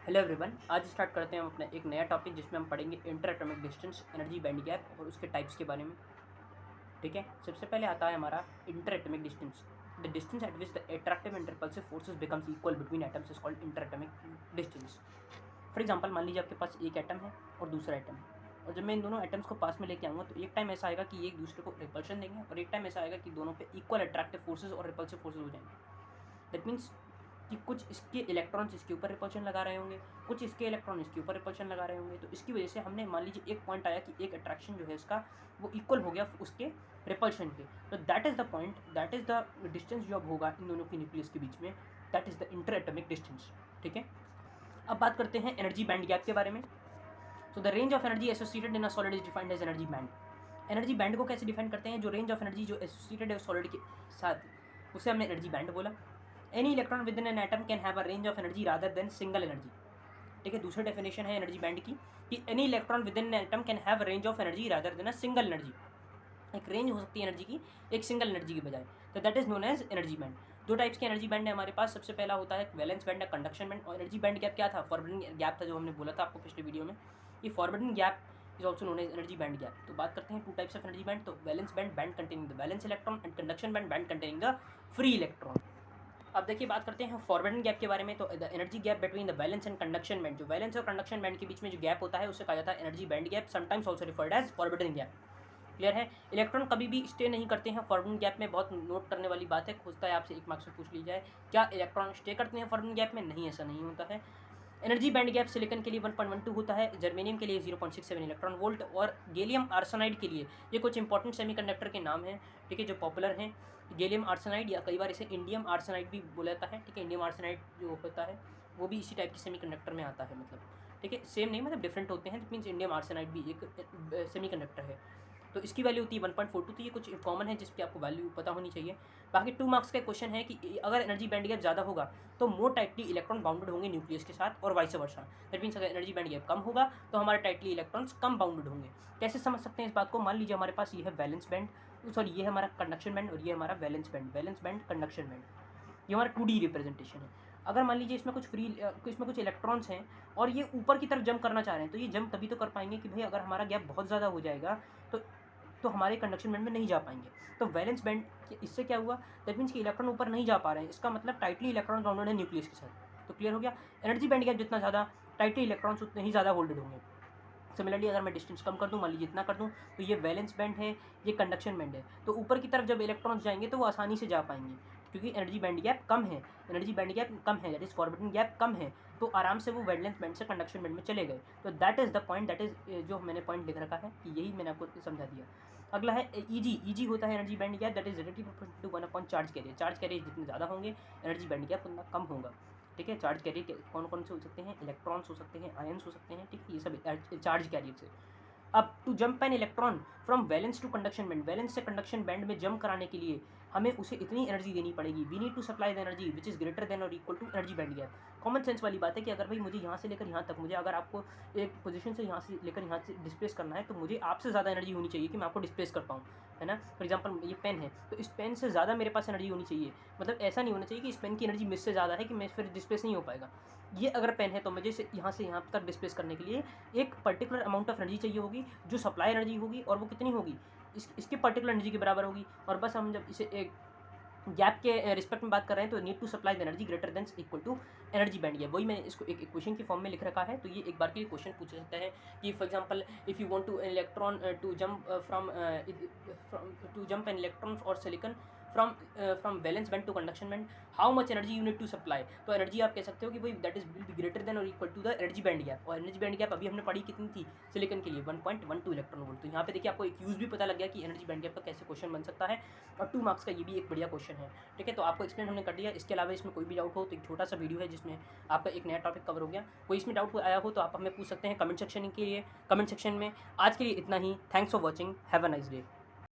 Hello everyone, आज start करते हैं हम अपना एक नया टॉपिक जिसमें हम पढ़ेंगे inter atomic distance, energy band gap और उसके टाइप्स के बारे में। ठीक है, सबसे पहले आता है हमारा inter atomic distance. The distance eight which the attractive and repulsive forces becomes equal between atoms is called inter atomic distance. For example, मान लीजिए आपके पास एक एटम है और दूसरा एटम है, और जब मैं इन दोनों एटम्स को पास में लेके आऊँगा तो एक टाइम ऐसा आएगा कि एक दूसरे को रिपल्शन देंगे और एक टाइम ऐसा आएगा कि दोनों पे इक्वल अट्रैक्टिव फोर्सेज और रिपल्सिव फोर्सेज हो जाएंगे। दैट मीन्स कि कुछ इसके इलेक्ट्रॉन्स इसके ऊपर रिपल्शन लगा रहे होंगे, कुछ इसके इलेक्ट्रॉन इसके ऊपर रिपल्शन लगा रहे होंगे। तो इसकी वजह से हमने मान लीजिए एक पॉइंट आया कि एक अट्रैक्शन जो है इसका वो इक्वल हो गया उसके रिपल्शन के। तो that is the point, that is the distance जो अब होगा इन दोनों की न्यूक्लियस के बीच में, that is the inter atomic distance. ठीक है, अब बात करते हैं एनर्जी बैंड गैप के बारे में। So the range of energy associated in a solid is defined as energy band. Energy band को कैसे डिफाइन करते हैं? जो रेंज ऑफ एनर्जी जो एसोसिएटेड है सॉलिड के साथ, उसे हमने एनर्जी बैंड बोला। Any electron within an atom can have a range of energy rather than single energy. ठीक है, दूसरी डेफिनेशन है एनर्जी बैंड की कि any electron within an atom can have a range of energy rather then a single energy. एक range हो सकती है एनर्जी की एक सिंगल एनर्जी के बजाय, तो that is known as energy band. दो टाइप्स के एनर्जी बैंड है हमारे पास। सबसे पहला होता है वैलेंस बैंड या कंडक्शन बैंड। और एनर्जी बैंड गैप क्या था? फॉरवर्डिंग गैप था, जो हमने बोला था आपको पिछले वीडियो में। ये forbidden gap is also known as energy band gap. तो बात करते हैं two types of energy band. तो valence band, band containing the valence electron, and conduction band, band containing the free electron. अब देखिए, बात करते हैं फॉरवर्डिंग गैप के बारे में। तो the energy gap between the valence and conduction band, जो वैलेंस और कंडक्शन बैंड के बीच में जो गैप होता है उसे कहा जाता है energy band gap, sometimes also referred as forwarding gap. Clear है? इलेक्ट्रॉन कभी भी स्टे नहीं करते हैं फॉरवर्डिंग गैप में। बहुत नोट करने वाली बात है, खोजता है आपसे एक मार्क्स में पूछ ली जाए, क्या इलेक्ट्रॉन स्टे करते हैं फॉरवर्डिंग गैप में? नहीं, ऐसा नहीं होता है। एनर्जी बैंड गैप सिलिकन के लिए 1.12 होता है, जर्मेनियम के लिए 0.67 इलेक्ट्रॉन वोल्ट, और गैलियम आर्सेनाइड के लिए, ये कुछ इंपॉर्टेंट सेमीकंडक्टर के नाम हैं, ठीक है, जो पॉपुलर हैं। गैलियम आर्सेनाइड, या कई बार इसे इंडियम आर्सेनाइड भी बोला जाता है। ठीक है, इंडियम आर्सेनाइड जो होता है वो भी इसी टाइप की सेमीकंडक्टर में आता है, मतलब ठीक है, सेम नहीं, मतलब डिफरेंट होते हैं। दैट मीन्स इंडियम आर्सेनाइड भी एक सेमीकंडक्टर है। तो इसकी वैल्यू होती है 1.42। तो ये कुछ कॉमन है जिसकी आपको वैल्यू पता होनी चाहिए। बाकी 2 मार्क्स का क्वेश्चन है कि अगर एनर्जी बैंड गैप ज़्यादा होगा तो मोर टाइटली इलेक्ट्रॉन बाउंडेड होंगे न्यूक्लियस के साथ, और वाइस वर्सा। दैट मीन्स अगर एनर्जी बैंड गैप कम होगा तो हमारे टाइटली इलेक्ट्रॉन्स कम बाउंडेड होंगे। कैसे समझ सकते हैं इस बात को? मान लीजिए हमारे पास ये है वैलेंस बैंड, सॉरी ये है हमारा कंडक्शन बैंड, और ये हमारा valence band, valence band conduction band. ये हमारा 2D रिप्रेजेंटेशन है। अगर मान लीजिए इसमें कुछ इलेक्ट्रॉन्स हैं और ये ऊपर की तरफ जंप करना चाह रहे हैं, तो ये जंप तभी तो कर पाएंगे कि भाई अगर हमारा गैप बहुत ज़्यादा हो जाएगा तो हमारे कंडक्शन बैंड में नहीं जा पाएंगे। तो वैलेंस बैंड, इससे क्या हुआ? दैट मीन्स कि इलेक्ट्रॉन ऊपर नहीं जा पा रहे हैं, इसका मतलब टाइटली इलेक्ट्रॉन बाउंडेड है न्यूक्लियस के साथ। तो क्लियर हो गया? एनर्जी बैंड गैप जितना ज़्यादा, टाइटली इलेक्ट्रॉन्स उतने ही ज़्यादा होल्डेड होंगे। सिमिलरली अगर मैं डिस्टेंस कम कर दूँ, मान लीजिए इतना कर दूँ, तो ये वैलेंस बैंड है, ये कंडक्शन बैंड है। तो ऊपर की तरफ जब इलेक्ट्रॉन्स जाएंगे तो वो आसानी से जा पाएंगे, क्योंकि एनर्जी बैंड गैप कम है, एनर्जी बैंड गैप कम है, दैट इज फॉरवर्डिंग गैप कम है, तो आराम से वो वैलेंस बैंड से कंडक्शन बैंड में चले गए। तो that is the point, that is जो मैंने पॉइंट लिख रखा है कि यही मैंने आपको समझा दिया। अगला है ईजी होता है energy band gap, that is relative to 1 upon charge carrier. Charge carrier जितने ज़्यादा होंगे एनर्जी बैंड गैप उतना कम होगा। ठीक है, चार्ज कैरियर कौन कौन से हो सकते हैं? इलेक्ट्रॉन्स हो सकते हैं, आयन्स हो सकते हैं, ठीक है, ये सब चार्ज कैरियर से। अब to jump an electron from valence to conduction band, valence से कंडक्शन बैंड में जंप कराने के लिए हमें उसे इतनी एनर्जी देनी पड़ेगी। We need to supply the energy which is greater than or equal to energy band gap. Common sense वाली बात है कि अगर भाई मुझे यहाँ से लेकर यहाँ तक, मुझे अगर आपको एक पोजीशन से यहाँ से लेकर यहाँ से डिस्प्लेस करना है, तो मुझे आपसे ज़्यादा एनर्जी होनी चाहिए कि मैं आपको डिस्प्लेस कर पाऊँ, है ना। फॉर एग्जाम्पल ये पेन है, तो इस पेन से ज़्यादा मेरे पास एनर्जी होनी चाहिए। मतलब ऐसा नहीं होना चाहिए कि इस पेन की एनर्जी मुझसे ज़्यादा है कि मैं फिर डिस्प्लेस नहीं हो पाएगा। ये अगर पेन है तो मुझे से यहाँ तक डिस्प्लेस करने के लिए एक पर्टिकुलर अमाउंट ऑफ एनर्जी चाहिए होगी, जो सप्लाई एनर्जी होगी, और वो कितनी होगी? इसके पर्टिकुलर एनर्जी के बराबर होगी। और बस हम जब इसे एक गैप के रिस्पेक्ट में बात कर रहे हैं तो need to supply the energy greater than equal to energy band gap. वही मैंने इसको एक इक्वेशन की फॉर्म में लिख रखा है। तो ये एक बार के लिए क्वेश्चन पूछ सकता है कि for example if you want to electron to jump an electron or silicon from valence band to conduction band, how much energy you need to supply. तो एनर्जी आप कह सकते हो कि भाई that is will be greater than or equal to the energy band gap. और energy band gap अभी हमने पढ़ी कितनी थी सिलिकॉन के लिए? 1.12 इलेक्ट्रॉन वोल्ट। तो यहाँ पे देखिए आपको एक यूज़ भी पता लग गया कि एनर्जी बैंड गैप का कैसे क्वेश्चन बन सकता है, और 2 मार्क्स का ये भी एक बढ़िया क्वेश्चन है। ठीक है, तो आपको एक्सप्लेन हमने कर दिया। इसके अलावा इसमें कोई भी डाउट हो तो एक छोटा सा वीडियो है जिसमें आपका एक नया टॉपिक कवर हो गया। कोई इसमें डाउट आया हो तो आप हमें पूछ सकते हैं कमेंट सेक्शन के लिए, कमेंट सेक्शन में। आज के लिए इतना ही। Thanks for watching, have a nice day.